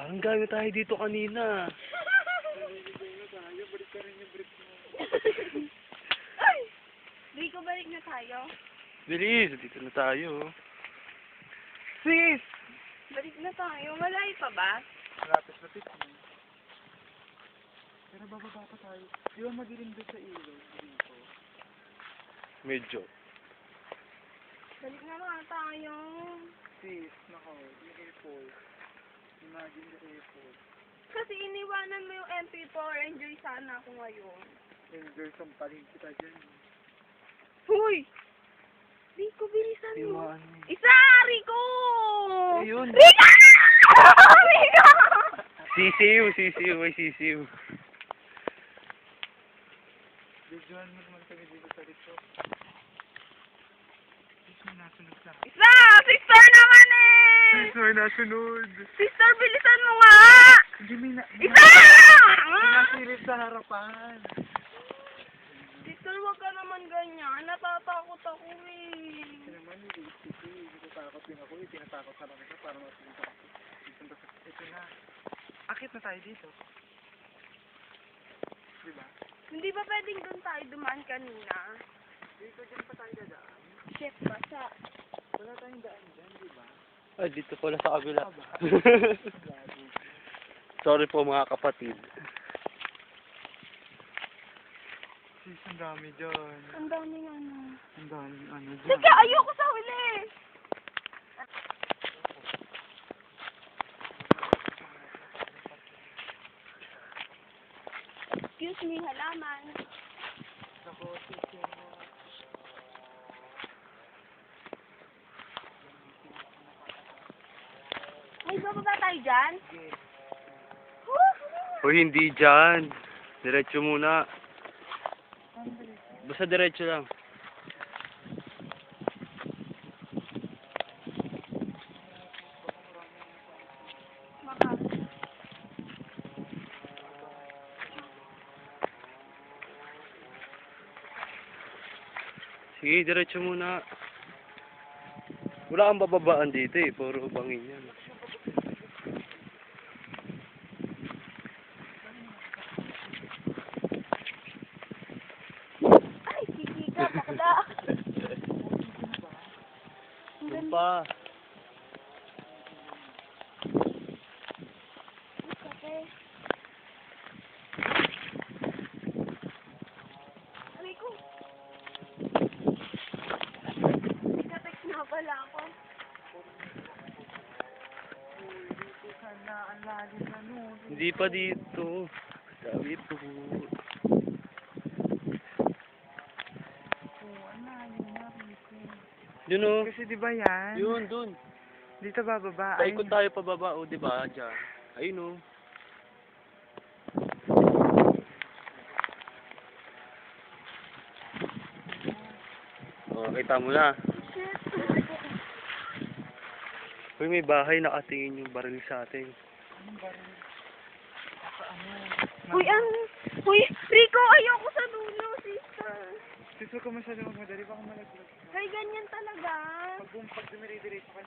Ang gago tayo dito kanina. Ay! Rico, balik na tayo. Bilis, dito na tayo. Sis! Balik na tayo. Malayo pa ba? Lapis-lapis mo. Pero bababa pa tayo. Di ba madilim doon sa ilaw dito? Medyo. Balik na nga tayo. Sis, nako, yung airport. Imagine the airport. Kasi iniwanan mo yung MP4. Enjoy sana ako ngayon. Enjoy sampaling kita dyan. Huy! Rico, bilisan mo. Timaan mo. Isa! Rico! Ayun. Rico! Rico! Sisiw, sisiw, may sisiw. Videoan mo naman kami dito sa rito. Sis, may nasunod sa akin. Isa! Sister naman eh! Sis, may nasunod. Sister, bilisan mo nga! Hindi, may Isa! nasilip sa harapan. Sister, wag ka naman ganyan. Natatakot ako eh. Kasi naman, hindi takot din ako. Tinatakot ka lang ito para mapunta ako. Ito na. Akit na tayo dito. Diba? Hindi ba pwedeng doon tayo dumaan kanina? Dito dyan pa tayo dadaan. Shit, basa. Wala tayong daan dyan, diba? Ay, dito pala sa kabila. Sorry po mga kapatid. Sis, ang dami dyan. Ang daming ano. Ang dami ano dyan. Sige, ayoko sa huli! Excuse me, halaman. Ako, sis, yung Ay, bababa tayo dyan? O hindi dyan. Diretso muna. Basta diretso lang. Maka. Sige, diretso muna. Wala kang bababaan dito eh. Puro bangin yan. Ay, kiki ka, bakla. Ang Doon ganda. pa. Kape. Rico. Nag-text na pala ako. sana ang lalim na nun. Hindi pa dito. Sabi po. Ang lalim na rito. Yun o. Kasi di ba yan? Yun, dun. Dito bababa. Paikot tayo pababa o, di ba? Diyan. Ayun o. Oh, kita mo na. Shit. Uy, may bahay nakatingin yung baril sa atin. Anong baril? Nasa ano? Uy, Uy, Rico, ayoko sa dulo, sister. Sis, huwag ka masyado magmadali. Baka malaglag. Kaya ganyan talaga. Pag dumiri-diretso ka